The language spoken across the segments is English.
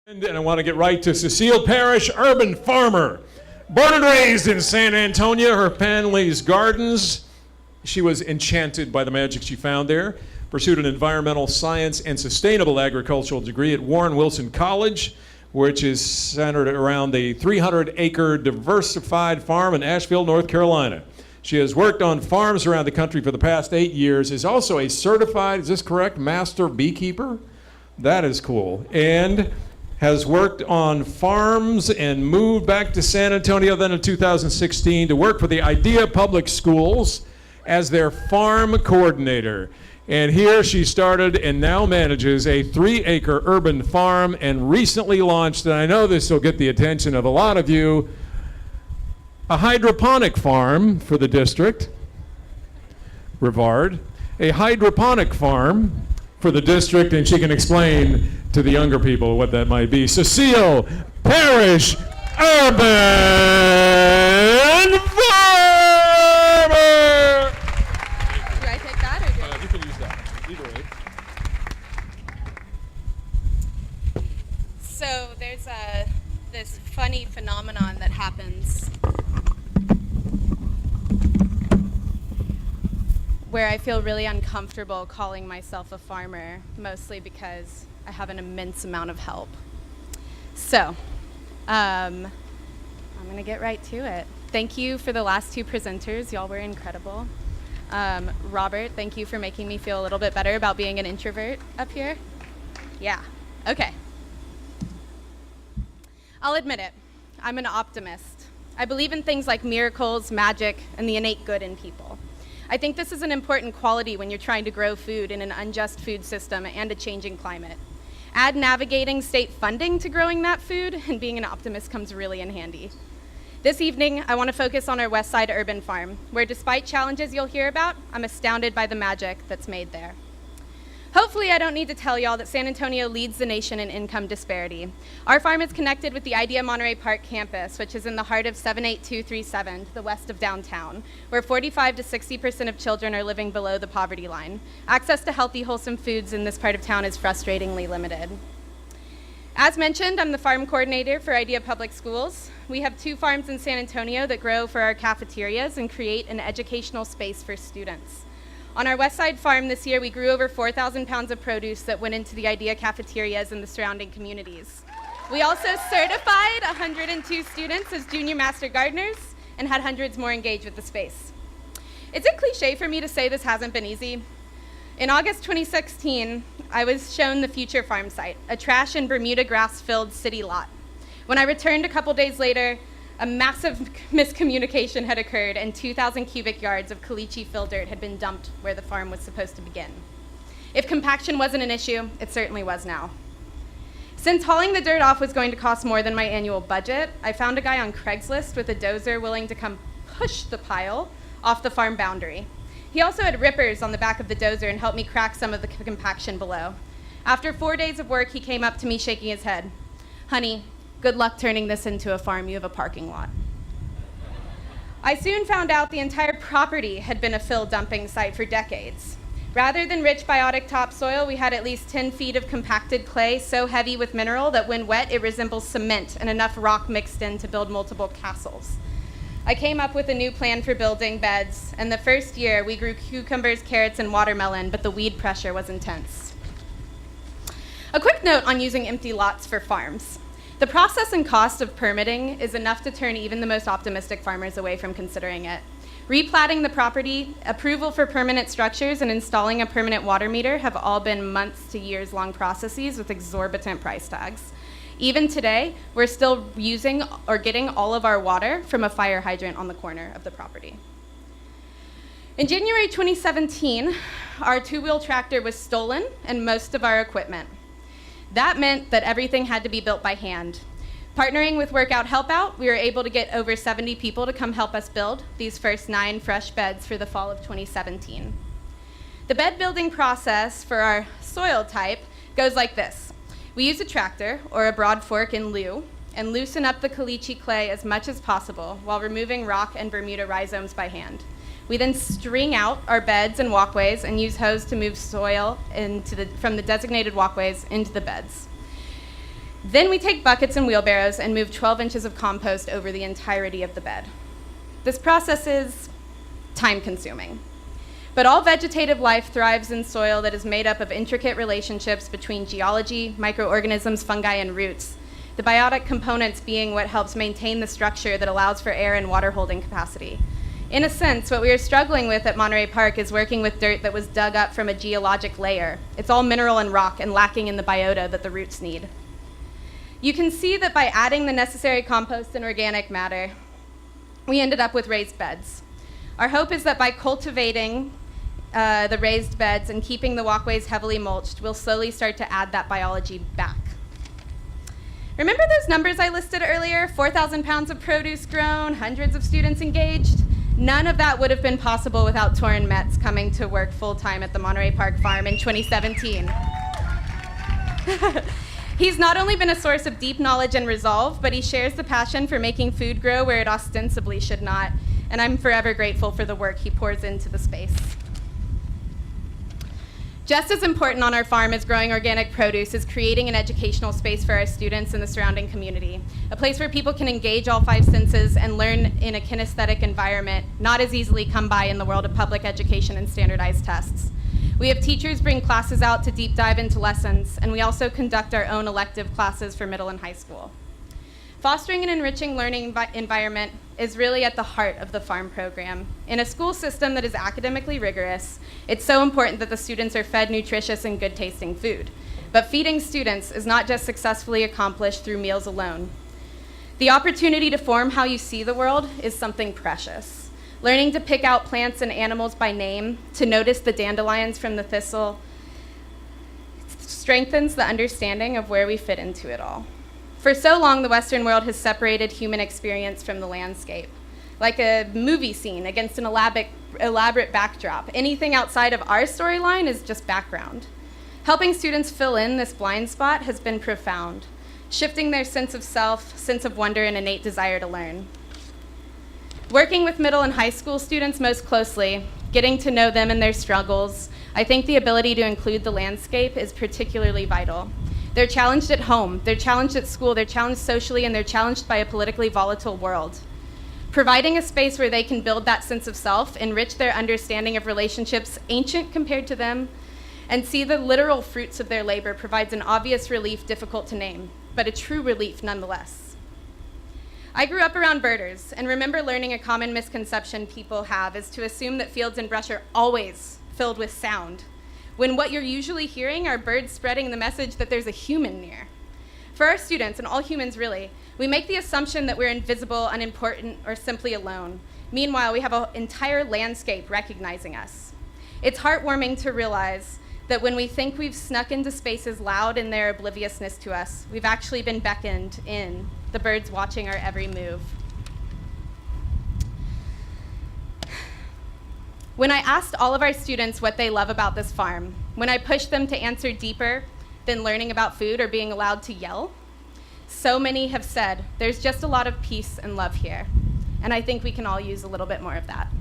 And I want to get right to Cecile Parrish, urban farmer. Born and raised in San Antonio, her family's gardens. She was enchanted by the magic she found there. Pursued an environmental science and sustainable agricultural degree at Warren Wilson College, which is centered around the 300-acre diversified farm in Asheville, North Carolina. She has worked on farms around the country for the past 8 years, is also a certified, is this correct, master beekeeper? That is cool. And has worked on farms and moved back to San Antonio then in 2016 to work for the Idea Public Schools as their farm coordinator. And here she started and now manages a 3-acre urban farm and recently launched, and I know this will get the attention of a lot of you, a hydroponic farm for the district, Rivard, a hydroponic farm for the district, and she can explain to the younger people what that might be. Cecile Parrish, urban farmer. Do I take that or do You can use that. Either way. So there's this funny phenomenon that happens where I feel really uncomfortable calling myself a farmer, mostly because I have an immense amount of help. So, I'm gonna get right to it. Thank you for the last 2 presenters. Y'all were incredible. Robert, thank you for making me feel a little bit better about being an introvert up here. Yeah, okay. I'll admit it, I'm an optimist. I believe in things like miracles, magic, and the innate good in people. I think this is an important quality when you're trying to grow food in an unjust food system and a changing climate. Add navigating state funding to growing that food, and being an optimist comes really in handy. This evening, I want to focus on our West Side Urban Farm, where despite challenges you'll hear about, I'm astounded by the magic that's made there. Hopefully, I don't need to tell y'all that San Antonio leads the nation in income disparity. Our farm is connected with the Idea Monterey Park campus, which is in the heart of 78237, to the west of downtown, where 45 to 60% of children are living below the poverty line. Access to healthy, wholesome foods in this part of town is frustratingly limited. As mentioned, I'm the farm coordinator for Idea Public Schools. We have 2 farms in San Antonio that grow for our cafeterias and create an educational space for students. On our West Side farm this year, we grew over 4,000 pounds of produce that went into the Idea cafeterias in the surrounding communities. We also certified 102 students as junior master gardeners and had hundreds more engaged with the space. It's a cliche for me to say this hasn't been easy. In August 2016, I was shown the future farm site, a trash and Bermuda grass-filled city lot. When I returned a couple days later, a massive miscommunication had occurred and 2,000 cubic yards of caliche fill dirt had been dumped where the farm was supposed to begin. If compaction wasn't an issue, it certainly was now. Since hauling the dirt off was going to cost more than my annual budget, I found a guy on Craigslist with a dozer willing to come push the pile off the farm boundary. He also had rippers on the back of the dozer and helped me crack some of the compaction below. After 4 days of work, he came up to me shaking his head. "Honey, good luck turning this into a farm. You have a parking lot." I soon found out the entire property had been a fill dumping site for decades. Rather than rich biotic topsoil, we had at least 10 feet of compacted clay so heavy with mineral that when wet, it resembles cement and enough rock mixed in to build multiple castles. I came up with a new plan for building beds, and the first year we grew cucumbers, carrots, and watermelon, but the weed pressure was intense. A quick note on using empty lots for farms. The process and cost of permitting is enough to turn even the most optimistic farmers away from considering it. Replatting the property, approval for permanent structures, and installing a permanent water meter have all been months to years long processes with exorbitant price tags. Even today, we're still using or getting all of our water from a fire hydrant on the corner of the property. In January 2017, our 2-wheel tractor was stolen and most of our equipment. That meant that everything had to be built by hand. Partnering with Workout Help Out, we were able to get over 70 people to come help us build these first 9 fresh beds for the fall of 2017. The bed building process for our soil type goes like this. We use a tractor or a broad fork in lieu and loosen up the caliche clay as much as possible while removing rock and Bermuda rhizomes by hand. We then string out our beds and walkways and use hose to move soil from the designated walkways into the beds. Then we take buckets and wheelbarrows and move 12 inches of compost over the entirety of the bed. This process is time-consuming. But all vegetative life thrives in soil that is made up of intricate relationships between geology, microorganisms, fungi, and roots, the biotic components being what helps maintain the structure that allows for air and water holding capacity. In a sense, what we are struggling with at Monterey Park is working with dirt that was dug up from a geologic layer. It's all mineral and rock and lacking in the biota that the roots need. You can see that by adding the necessary compost and organic matter, we ended up with raised beds. Our hope is that by cultivating the raised beds and keeping the walkways heavily mulched, we'll slowly start to add that biology back. Remember those numbers I listed earlier? 4,000 pounds of produce grown, hundreds of students engaged? None of that would have been possible without Torin Metz coming to work full-time at the Monterey Park Farm in 2017. He's not only been a source of deep knowledge and resolve, but he shares the passion for making food grow where it ostensibly should not, and I'm forever grateful for the work he pours into the space. Just as important on our farm as growing organic produce is creating an educational space for our students and the surrounding community, a place where people can engage all 5 senses and learn in a kinesthetic environment not as easily come by in the world of public education and standardized tests. We have teachers bring classes out to deep dive into lessons, and we also conduct our own elective classes for middle and high school. Fostering an enriching learning environment is really at the heart of the farm program. In a school system that is academically rigorous, it's so important that the students are fed nutritious and good-tasting food. But feeding students is not just successfully accomplished through meals alone. The opportunity to form how you see the world is something precious. Learning to pick out plants and animals by name, to notice the dandelions from the thistle, strengthens the understanding of where we fit into it all. For so long, the Western world has separated human experience from the landscape, like a movie scene against an elaborate backdrop. Anything outside of our storyline is just background. Helping students fill in this blind spot has been profound, shifting their sense of self, sense of wonder, and innate desire to learn. Working with middle and high school students most closely, getting to know them and their struggles, I think the ability to include the landscape is particularly vital. They're challenged at home, they're challenged at school, they're challenged socially, and they're challenged by a politically volatile world. Providing a space where they can build that sense of self, enrich their understanding of relationships ancient compared to them, and see the literal fruits of their labor provides an obvious relief difficult to name, but a true relief nonetheless. I grew up around birders and remember learning a common misconception people have is to assume that fields and brush are always filled with sound, when what you're usually hearing are birds spreading the message that there's a human near. For our students, and all humans really, we make the assumption that we're invisible, unimportant, or simply alone. Meanwhile, we have an entire landscape recognizing us. It's heartwarming to realize that when we think we've snuck into spaces loud in their obliviousness to us, we've actually been beckoned in, the birds watching our every move. When I asked all of our students what they love about this farm, when I pushed them to answer deeper than learning about food or being allowed to yell, so many have said, there's just a lot of peace and love here. And I think we can all use a little bit more of that.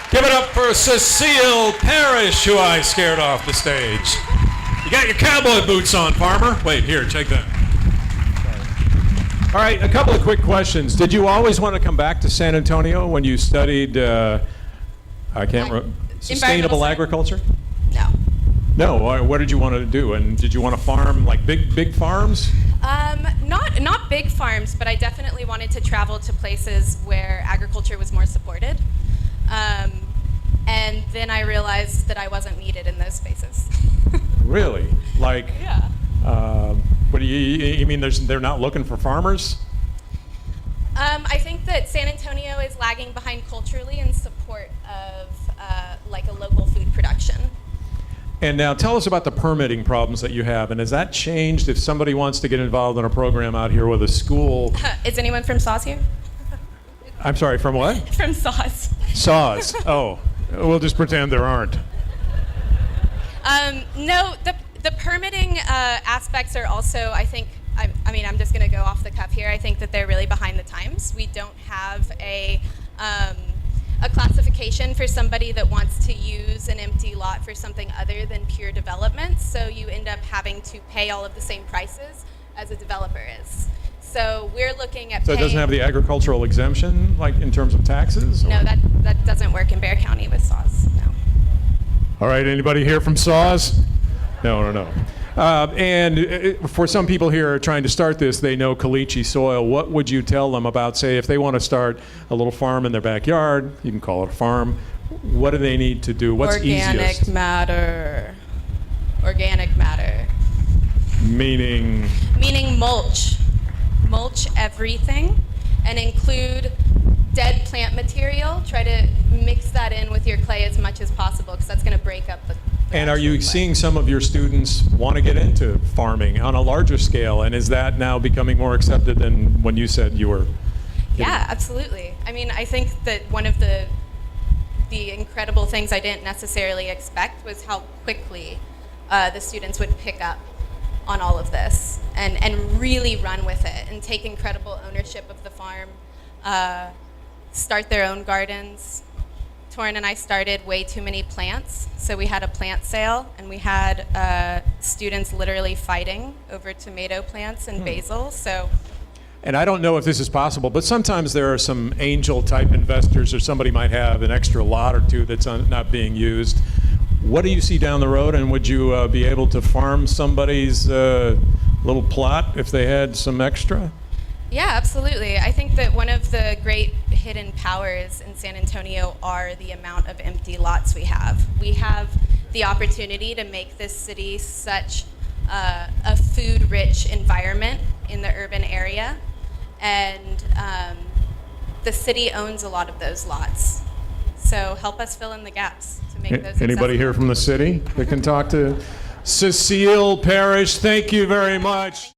Give it up for Cecile Parrish, who I scared off the stage. You got your cowboy boots on, farmer. Wait, here, take that. All right, a couple of quick questions. Did you always want to come back to San Antonio when you studied, sustainable agriculture? No. No, what did you want to do? And did you want to farm, like big farms? Not big farms, but I definitely wanted to travel to places where agriculture was more supported. And then I realized that I wasn't needed in those spaces. Really? Like, Yeah. What do you mean they're not looking for farmers? I think that San Antonio is lagging behind culturally in support of like a local food production. And now tell us about the permitting problems that you have, and has that changed if somebody wants to get involved in a program out here with a school? Is anyone from SAWS here? I'm sorry, from what? From SAWS. SAWS. Oh, we'll just pretend there aren't. No, the permitting aspects are also, I think, I'm just going to go off the cuff here. I think that they're really behind the times. We don't have a classification justification for somebody that wants to use an empty lot for something other than pure development, so you end up having to pay all of the same prices as a developer is. So we're looking at So it doesn't have the agricultural exemption, like in terms of taxes? No, or- that doesn't work in Bexar County with saws, no. All right, anybody here from Saws? No. For some people here trying to start this, they know caliche soil. What would you tell them about, say, if they want to start a little farm in their backyard, you can call it a farm, what do they need to do? What's easiest? Organic matter. Meaning? Meaning mulch. Mulch everything and include dead plant material. Try to mix that in with your clay as much as possible because that's going to break up the And are you actual clay. seeing some of your students want to get into farming on a larger scale? And is that now becoming more accepted than when you said you were? Yeah, absolutely. I mean, I think that one of the incredible things I didn't necessarily expect was how quickly the students would pick up on all of this and really run with it and take incredible ownership of the farm, start their own gardens. Torrin and I started way too many plants, so we had a plant sale, and we had students literally fighting over tomato plants and basil. So, And I don't know if this is possible, but sometimes there are some angel-type investors, or somebody might have an extra lot or two that's not being used. What do you see down the road, and would you be able to farm somebody's little plot if they had some extra? yeah, absolutely. I think that one of the great hidden powers in San Antonio are the amount of empty lots we have. We have the opportunity to make this city such a food-rich environment in the urban area, and the city owns a lot of those lots. So help us fill in the gaps to make those Anybody accessible. here from the city that can talk to Cecile, Parrish? Thank you very much.